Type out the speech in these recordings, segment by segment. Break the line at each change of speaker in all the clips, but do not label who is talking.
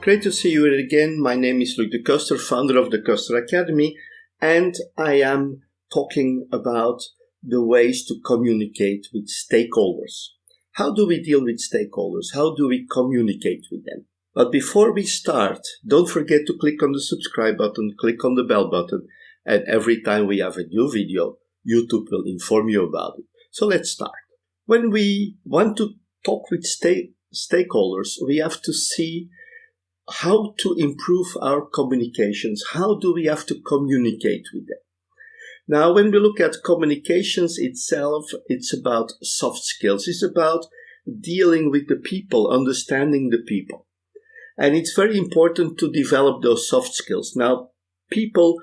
Great to see you here again. My name is Luc de Koster, founder of the Koster Academy, and I am talking about the ways to communicate with stakeholders. How do we deal with stakeholders? How do we communicate with them? But before we start, don't forget to click on the subscribe button, click on the bell button, and every time we have a new video, YouTube will inform you about it. So let's start. When we want to talk with stakeholders, we have to see how to improve our communications. How do we have to communicate with them? Now, when we look at communications itself, it's about soft skills. It's about dealing with the people, understanding the people. And it's very important to develop those soft skills. Now, people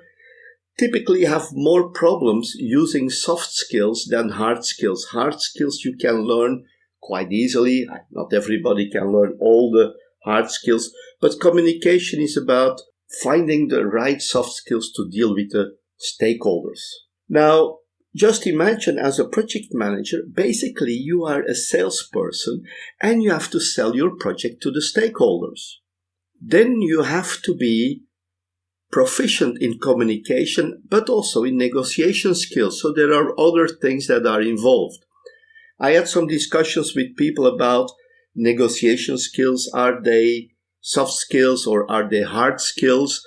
typically have more problems using soft skills than hard skills. Hard skills you can learn quite easily. Not everybody can learn all the hard skills, but communication is about finding the right soft skills to deal with the stakeholders. Now, just imagine as a project manager, basically you are a salesperson and you have to sell your project to the stakeholders. Then you have to be proficient in communication, but also in negotiation skills. So there are other things that are involved. I had some discussions with people about negotiation skills. Are they soft skills or are they hard skills?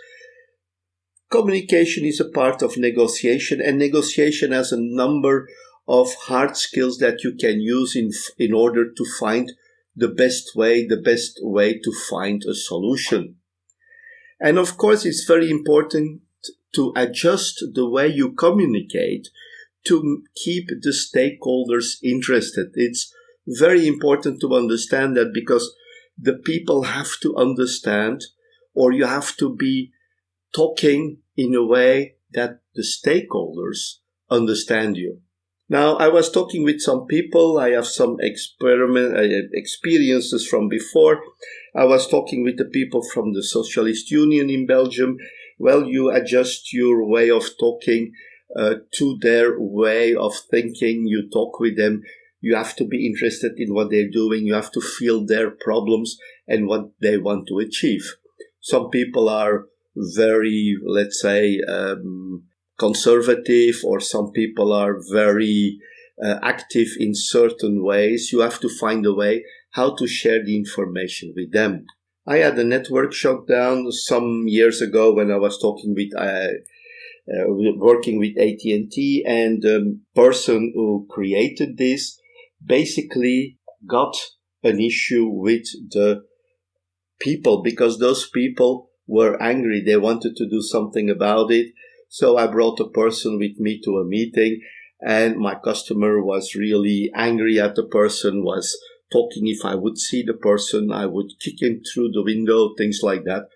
Communication is a part of negotiation, and negotiation has a number of hard skills that you can use in order to find the best way to find a solution. And of course, it's very important to adjust the way you communicate to keep the stakeholders interested. It's very important to understand that, because the people have to understand, or you have to be talking in a way that the stakeholders understand you. Now, I was talking with some people. I have some experiences from before. I was talking with the people from the Socialist Union in Belgium. Well, you adjust your way of talking to their way of thinking. You talk with them. You have to be interested in what they're doing. You have to feel their problems and what they want to achieve. Some people are very, let's say, conservative, or some people are very active in certain ways. You have to find a way how to share the information with them. I had a network shutdown some years ago when I was talking with working with AT&T, and the person who created this basically got an issue with the people, because those people were angry. They wanted to do something about it. So I brought a person with me to a meeting, and my customer was really angry at the person, was talking. If I would see the person, I would kick him through the window, things like that.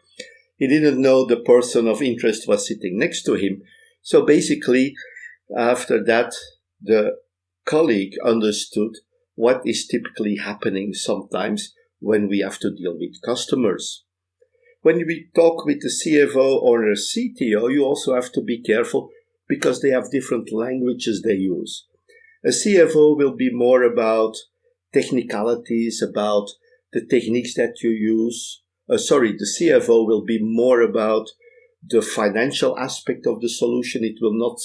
He didn't know the person of interest was sitting next to him. So basically, after that, the colleague understood what is typically happening sometimes when we have to deal with customers. When we talk with the CFO or a CTO, you also have to be careful, because they have different languages they use. A CFO will be more about technicalities, about the techniques that you use. The CFO will be more about the financial aspect of the solution. It will not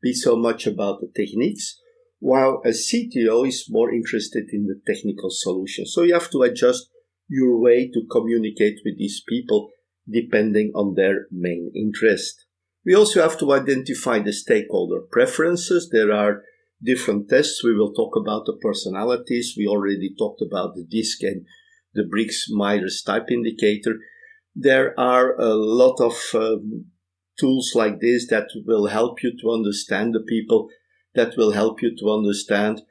be so much about the techniques, while a CTO is more interested in the technical solution. So you have to adjust your way to communicate with these people depending on their main interest. We also have to identify the stakeholder preferences. There are different tests. We will talk about the personalities. We already talked about the DISC and the Briggs-Myers type indicator. There are a lot of tools like this that will help you to understand the people, that will help you to understand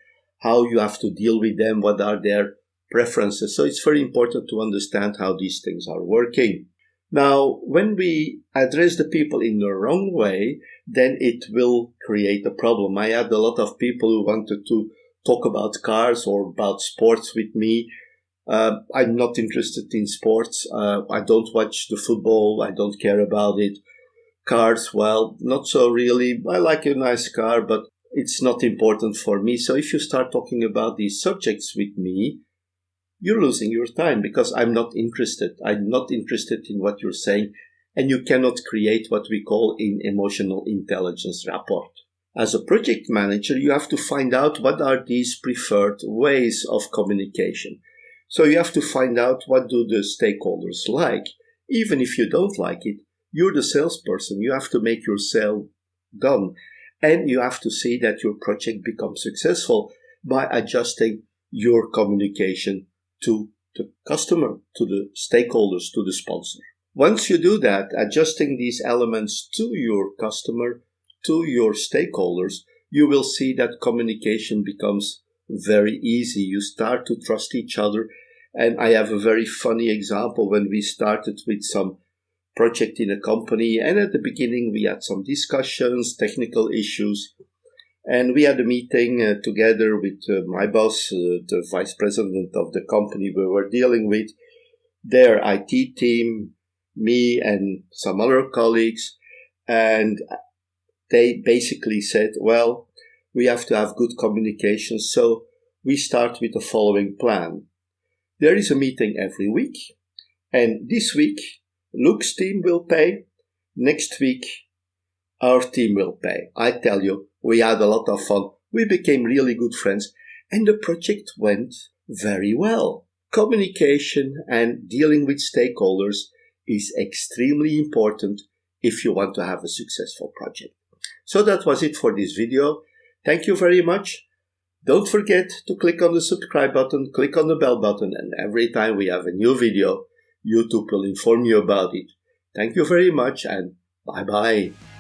how you have to deal with them, what are their preferences. So it's very important to understand how these things are working. Now, when we address the people in the wrong way, then it will create a problem. I had a lot of people who wanted to talk about cars or about sports with me. I'm not interested in sports. I don't watch the football. I don't care about it. Cars, well, not so really. I like a nice car, but it's not important for me. So if you start talking about these subjects with me, you're losing your time because I'm not interested. I'm not interested in what you're saying. And you cannot create what we call in emotional intelligence rapport. As a project manager, you have to find out what are these preferred ways of communication. So you have to find out what do the stakeholders like. Even if you don't like it, you're the salesperson. You have to make your sale done. And you have to see that your project becomes successful by adjusting your communication to the customer, to the stakeholders, to the sponsor. Once you do that, adjusting these elements to your customer, to your stakeholders, you will see that communication becomes very easy. You start to trust each other. And I have a very funny example when we started with some project in a company. And at the beginning, we had some discussions, technical issues. And we had a meeting together with my boss, the vice president of the company we were dealing with, their IT team, me and some other colleagues. And they basically said, well, we have to have good communication. So we start with the following plan. There is a meeting every week. And this week, Luke's team will pay. Next week, our team will pay. I tell you, we had a lot of fun. We became really good friends. And the project went very well. Communication and dealing with stakeholders is extremely important if you want to have a successful project. So that was it for this video. Thank you very much. Don't forget to click on the subscribe button, click on the bell button, and every time we have a new video, YouTube will inform you about it. Thank you very much and bye-bye.